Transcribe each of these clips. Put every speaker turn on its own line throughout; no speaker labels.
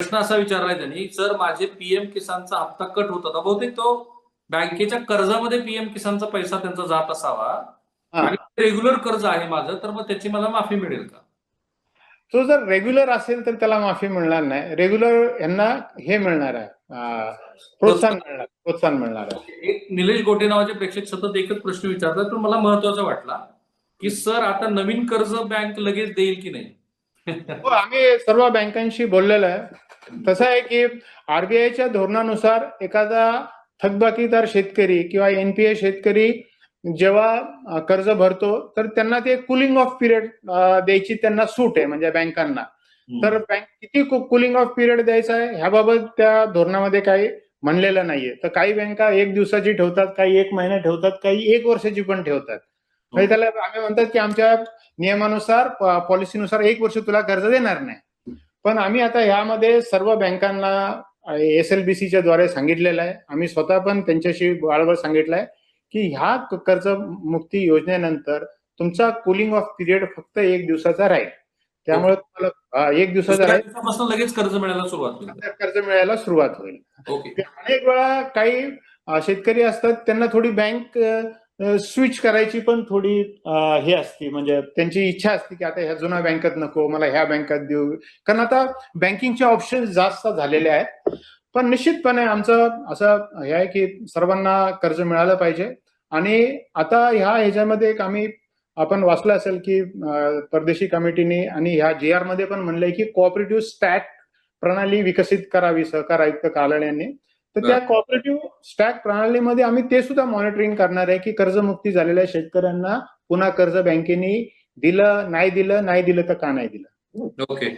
प्रश्न असा विचारलाय त्यांनी, सर माझे पीएम किसानचा हप्ता कट होता, बहुतेक तो बँकेच्या कर्जामध्ये पीएम किसानचा पैसा त्यांचा जात असावा आणि रेग्युलर कर्ज आहे माझं, तर मग त्याची मला माफी मिळेल का?
तो जर रेग्युलर असेल तर त्याला माफी मिळणार नाही. रेग्युलर यांना हे मिळणार आहे, प्रोत्साहन मिळणार आहे.
एक निलेश गोटे नावाचे प्रेक्षक सतत एकच प्रश्न विचारतात, पण मला महत्वाचा वाटला की सर आता नवीन कर्ज बँक लगेच देईल की नाही?
हो, आम्ही सर्व बँकांशी बोललेलं आहे. तसं आहे की आरबीआयच्या धोरणानुसार एखादा थकबाकीदार शेतकरी किंवा एनपीए शेतकरी जेव्हा कर्ज भरतो तर त्यांना ते कुलिंग ऑफ पिरियड द्यायची त्यांना सूट आहे, म्हणजे बँकांना. तर बँक किती कुलिंग ऑफ पिरियड द्यायचा आहे ह्याबाबत त्या धोरणामध्ये काही म्हणलेलं नाहीये. तर काही बँका 1 दिवसाची ठेवतात, काही 1 महिना ठेवतात, काही 1 वर्षाची पण ठेवतात. म्हणजे त्याला आम्ही म्हणतात की आमच्या नियमानुसार पॉलिसीनुसार 1 वर्ष तुला कर्ज देणार नाही. पण आम्ही आता ह्यामध्ये सर्व बँकांना एसएलबीसीच्या द्वारे सांगितलेलं आहे. आम्ही स्वतः पण त्यांच्याशी वारंवार सांगितलंय की ह्या कर्जमुक्ती योजनेनंतर तुमचा कुलिंग ऑफ पिरियड फक्त 1 दिवसाचा राहील. त्यामुळे तुम्हाला 1 दिवसाचा राहील,
लगेच कर्ज मिळायला सुरुवात होईल.
कर्ज मिळायला सुरुवात होईल. अनेक वेळा काही शेतकरी असतात त्यांना थोडी बँक स्विच करायची पण थोडी हे असते, म्हणजे त्यांची इच्छा असते की आता ह्या जुन्या बँकेत नको, मला ह्या बँकेत देऊ, कारण आता बँकिंगचे ऑप्शन जास्त झालेले आहेत. पण निश्चितपणे आमचं असं हे आहे की सर्वांना कर्ज मिळालं पाहिजे. आणि आता ह्याच्यामध्ये एक आपण वाचलं असेल की परदेशी कमिटीने आणि ह्या JR मध्ये पण म्हणलंय की कोऑपरेटिव्ह स्टॅक प्रणाली विकसित करावी सहकार आयुक्त कालाळे यांनी. तर त्या कोऑपरेटिव्ह स्टॅक प्रणालीमध्ये आम्ही ते सुद्धा मॉनिटरिंग करणार आहे की कर्जमुक्ती झालेल्या शेतकऱ्यांना पुन्हा कर्ज बँकेने दिलं नाही दिलं तर का नाही दिलं.
ओके.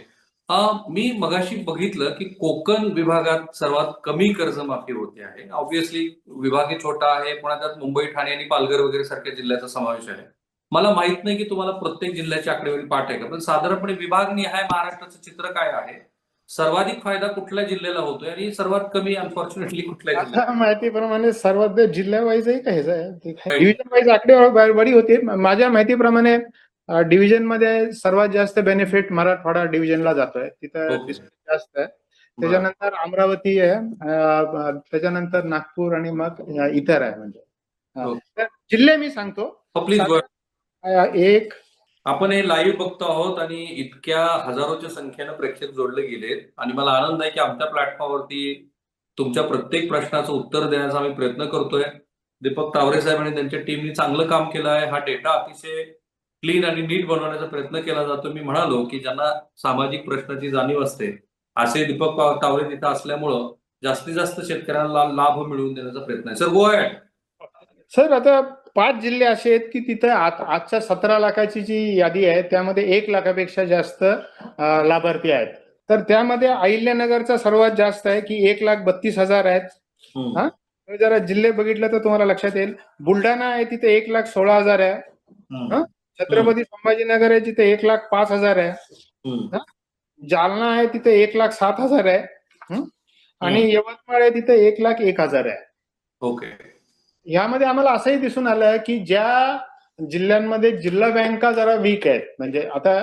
मी मगाशी बघितलं की कोकण विभागात सर्वात कमी कर्जमाफी होते आहे. ऑब्व्हियसली विभाग छोटा आहे, पण त्यात मुंबई, ठाणे आणि पालघर वगैरे सारख्या जिल्ह्याचा समावेश आहे. मला माहित नाही की तुम्हाला प्रत्येक जिल्ह्याची आकडेवारी पाठ आहे का, पण साधारणपणे विभाग निहाय महाराष्ट्राचं चित्र काय आहे? सर्वाधिक फायदा कुठल्या जिल्ह्याला होतोय आणि सर्वात कमी अनफॉर्च्युनेटली कुठल्या जिल्ह्याला?
माहितीप्रमाणे सर्वात जिल्ह्यावाईजही काय डिव्हिजन वाईज आकडेवारी होती. माझ्या माहितीप्रमाणे डिव्हिजन मध्ये सर्वात जास्त बेनिफिट मराठवाडा डिव्हिजनला जातोय, तिथं जास्त आहे. त्याच्यानंतर अमरावती आहे, त्याच्यानंतर नागपूर आणि मग इतर आहे. म्हणजे जिल्हे मी सांगतो. एक
आपण हे लाईव्ह बघतो आहोत आणि इतक्या हजारोच्या संख्येनं प्रेक्षक जोडले गेलेत आणि मला आनंद आहे की आमच्या प्लॅटफॉर्मवरती तुमच्या प्रत्येक प्रश्नाचं उत्तर देण्याचा आम्ही प्रयत्न करतोय. दीपक तावरे साहेब आणि त्यांच्या टीमनी चांगलं काम केलं आहे. हा डेटा अतिशय क्लीन आणि नीट बनवण्याचा प्रयत्न केला जातो. मी म्हणालो की ज्यांना सामाजिक प्रश्नाची जाणीव असते असे दीपक तावरे तिथं असल्यामुळं जास्तीत जास्त शेतकऱ्यांना लाभ मिळवून देण्याचा प्रयत्न आहे. Sir go ahead.
सर आता 5 जिल्हे असे आहेत की तिथं आजच्या 17 लाखाची जी यादी आहे त्यामध्ये 1 लाखापेक्षा जास्त लाभार्थी आहेत. तर त्यामध्ये अहिल्यानगरचा सर्वात जास्त आहे की 1,32,000 आहेत. जरा जिल्हे बघितलं तर तुम्हाला लक्षात येईल. बुलढाणा आहे तिथे 1,16,000 आहे. छत्रपती संभाजीनगर आहे तिथे 1,05,000 आहे. जालना आहे तिथे 1,07,000 आहे. आणि यवतमाळ आहे तिथे 1,01,000 आहे.
ओके.
यामध्ये आम्हाला असंही दिसून आलं की ज्या जिल्ह्यांमध्ये जिल्हा बँका जरा वीक आहेत, म्हणजे आता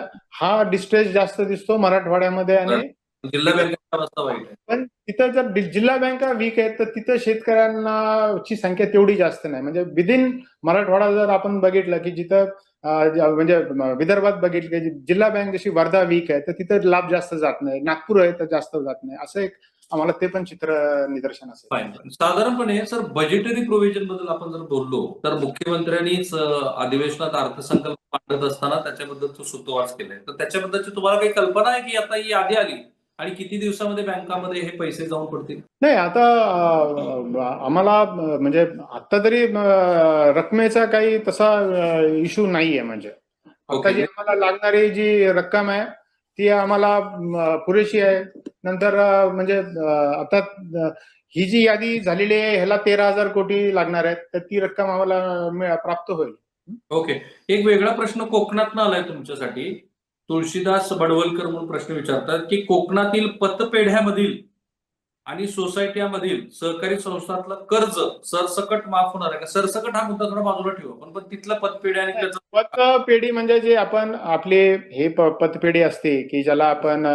हा डिस्ट्रेस जास्त दिसतो मराठवाड्यामध्ये आणि
जिल्हा बँका वाईट आहे.
पण तिथं जर जिल्हा बँका वीक आहेत तर तिथं शेतकऱ्यांना ची संख्या तेवढी जास्त नाही. म्हणजे विदिन मराठवाडा जर आपण बघितलं की जिथं म्हणजे विदर्भात बघितलं की जिल्हा बँक जशी वर्धा वीक आहे तर तिथं लाभ जास्त जात नाही, नागपूर आहे तर जास्त जात नाही, असं एक आम्हाला ते पण चित्र निदर्शन असेल.
साधारणपणे सर बजेटरी प्रोव्हिजन बद्दल आपण जर बोललो तर मुख्यमंत्र्यांनीच अधिवेशनात अर्थसंकल्प मांडत असताना त्याच्याबद्दलचं सूतोवाच केलंय. तर त्याच्याबद्दलची तुम्हाला काही कल्पना आहे की आता ही यादी आली आणि किती दिवसामध्ये बँकामध्ये हे पैसे जाऊन पडतील?
नाही, आता आम्हाला म्हणजे आता तरी रकमेचा काही तसा इश्यू नाहीये. म्हणजे आता जी आम्हाला लागणारी जी रक्कम आहे ती आम्हाला पुरेशी आहे. नंतर म्हणजे आता ही जी यादी झालेली आहे ह्याला 13,000 कोटी लागणार आहेत, तर ती रक्कम आम्हाला प्राप्त होईल.
ओके. एक वेगळा प्रश्न कोकणातनं आलाय तुमच्यासाठी. तुळशीदास बडवलकर म्हणून प्रश्न विचारतात की कोकणातील पतपेढ्यामधील आणि सोसायट्यामधील सहकारी संस्थांतलं कर्ज सरसकट माफ होणार आहे का? सरसकट हा मुद्दा थोडा बाजूला ठेवा, पण तिथलं पतपेढी आणि त्याचं
पतपेढी म्हणजे जे आपण आपली हे पतपेढी असते की ज्याला आपण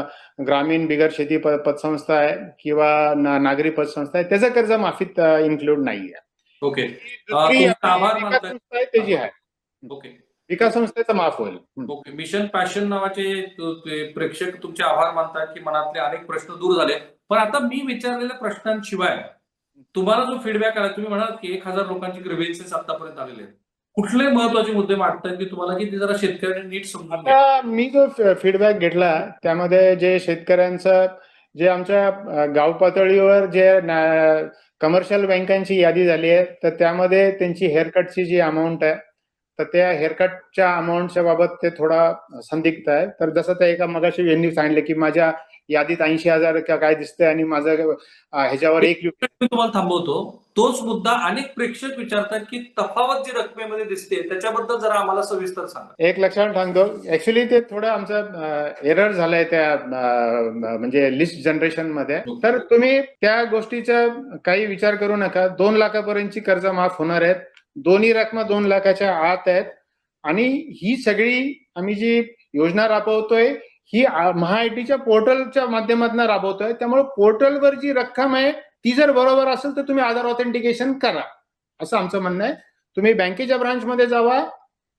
ग्रामीण बिगर शेती पतसंस्था आहे किंवा नागरी पतसंस्था आहे, त्याचं कर्ज माफीत इन्क्लूड नाहीये.
ओके.
दुसरी
तुमचा
आपली
आभार
विकास
मानतोय.
संस्था आहे त्याची आहे.
ओके.
विकास संस्थेचं माफ होईल.
ओके. मिशन पॅशन नावाचे ते प्रेक्षक तुमचे आभार मानतात की मनातले अनेक प्रश्न दूर झाले. पण आता मी विचारलेल्या प्रश्नांशिवाय तुम्हाला जो फीडबॅक आला, तुम्ही म्हणाल की 1000 लोकांची ग्रीव्हन्सेस आतापर्यंत आलेले आहेत. कुठले महत्वाचे मुद्दे मांडतायत की तुम्हाला की ते जरा शेतकऱ्यांनी नीट समजून घ्या?
आता मी जो फीडबॅक घेतला त्यामध्ये जे शेतकऱ्यांचं जे आमच्या गाव पातळीवर जे कमर्शियल बँकांची यादी झाली आहे, तर त्यामध्ये त्यांची हेअरकटची जी अमाऊंट आहे, तर त्या हेअरकटच्या अमाऊंटच्या बाबत ते थोडा संदिग्ध आहे. तर जसं त्या एका मगाशी यांनी सांगितलं की माझ्या यादीत 80,000 काय दिसतंय आणि माझं ह्याच्यावर एक
मी तुम्हाला थांबवतो. तोच मुद्दा अनेक प्रेक्षक विचारतात की तफावत जी रकमेमध्ये दिसते त्याच्याबद्दल जरा आम्हाला सविस्तर सांगा.
एक लक्षात सांगतो, ऍक्च्युली ते थोडं आमचं एरर झालंय त्या म्हणजे लिस्ट जनरेशन मध्ये. तर तुम्ही त्या गोष्टीचा काही विचार करू नका. 2 लाखापर्यंतची कर्ज माफ होणार आहेत. दोन्ही रकमा 2 लाखाच्या आत आहेत आणि ही सगळी आम्ही जी योजना राबवतोय ही महाआयटीच्या पोर्टलच्या माध्यमातून राबवतोय. त्यामुळे पोर्टलवर जी रक्कम आहे ती जर बरोबर असेल तर तुम्ही आधार ऑथेंटिकेशन करा, असं आमचं म्हणणं आहे. तुम्ही बँकेच्या ब्रांचमध्ये जावा,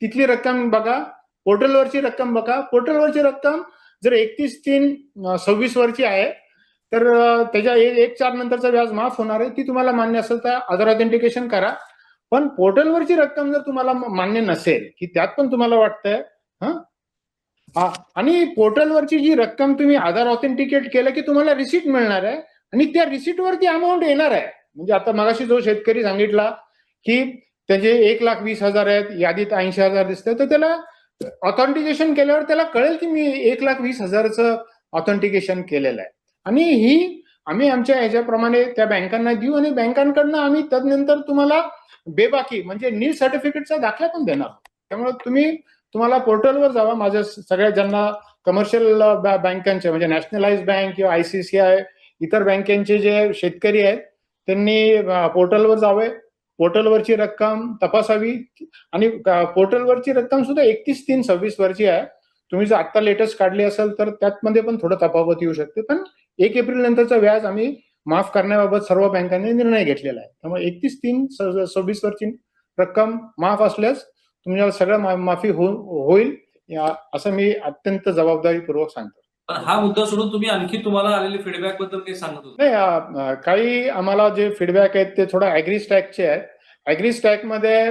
तिथली रक्कम बघा, पोर्टलवरची रक्कम बघा. पोर्टलवरची रक्कम जर 31/3/26 वरची आहे तर त्याच्या 1/4 नंतरचं व्याज माफ होणार आहे. ती तुम्हाला मान्य असेल तर आधार ऑथेंटिकेशन करा. पण पोर्टलवरची रक्कम जर तुम्हाला मान्य नसेल की त्यात पण तुम्हाला वाटतंय आणि पोर्टलवरची जी रक्कम तुम्ही आधार ऑथेंटिकेट केलं की तुम्हाला रिसीट मिळणार आहे आणि त्या रिसीटवरती अमाऊंट येणार आहे. म्हणजे आता मगाशी जो शेतकरी सांगितला की त्याचे 1,20,000 आहेत, यादीत 80,000 दिसतंय, तर त्याला ऑथेंटिकेशन केल्यावर त्याला कळेल की मी 1,20,000चं ऑथेंटिकेशन केलेलं आहे. आणि ही आम्ही आमच्या ह्याच्याप्रमाणे त्या बँकांना देऊ आणि बँकांकडनं आम्ही तदनंतर तुम्हाला बेबाकी म्हणजे नील सर्टिफिकेटचा दाखला पण देणार. त्यामुळे तुम्हाला पोर्टलवर जावा. माझ्या सगळ्या ज्यांना कमर्शियल बँकांचे म्हणजे नॅशनलाइज बँक किंवा ICICI इतर बँकेचे जे शेतकरी आहेत त्यांनी पोर्टलवर जावे, पोर्टलवरची रक्कम तपासावी आणि पोर्टलवरची रक्कम सुद्धा 31/3/26 वरची आहे. तुम्ही जर आता लेटेस्ट काढली असेल तर त्यामध्ये पण थोडं तफावत येऊ शकते. पण 1 एप्रिल नंतरचं व्याज आम्ही माफ करण्याबाबत सर्व बँकांनी निर्णय घेतलेला आहे. त्यामुळे 31/3/26 वरची रक्कम माफ असल्यास तुम्हाला सगळं माफी होईल असं मी अत्यंत जबाबदारीपूर्वक सांगतो.
पण हा मुद्दा सोडून तुम्ही आणखी तुम्हाला आलेले फीडबॅक बद्दल काही सांगत होते?
नाही, काही आम्हाला जे फीडबॅक आहेत ते थोडा ॲग्रीस्टॅकचे आहेत. ॲग्रीस्टॅकमध्ये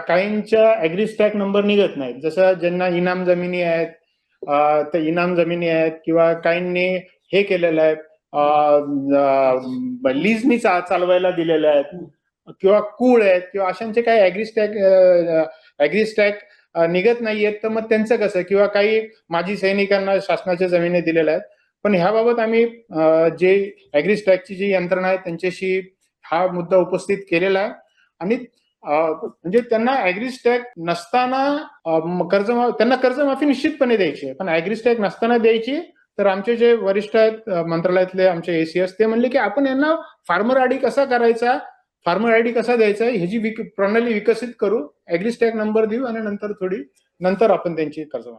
काहींच्या ॲग्रीस्टॅक नंबर निघत नाहीत. जसं ज्यांना इनाम जमिनी आहेत तर इनाम जमिनी आहेत किंवा काहींनी हे केलेलं आहे लीजनी चालवायला दिलेले आहेत किंवा कूळ आहेत किंवा अशांचे काही ॲग्रीस्टॅक निघत नाहीयेत. तर मग त्यांचं कसं किंवा काही माजी सैनिकांना शासनाच्या जमिनी दिलेल्या आहेत. पण ह्याबाबत आम्ही जे ॲग्रीस्टॅकची जी यंत्रणा आहे त्यांच्याशी हा मुद्दा उपस्थित केलेला आहे आणि म्हणजे त्यांना ॲग्रीस्टॅक नसताना त्यांना कर्जमाफी निश्चितपणे द्यायची आहे. पण ॲग्रीस्टॅक नसताना द्यायची तर आमचे जे वरिष्ठ आहेत मंत्रालयातले आमचे ACS ते म्हणले की आपण यांना फार्मर आयडी कसा करायचा, फार्मर आयडी कसा द्यायचा ह्याची प्रणाली विकसित करू, ॲग्रीस्टॅक नंबर देऊ आणि नंतर आपण त्यांची कर्जमाफी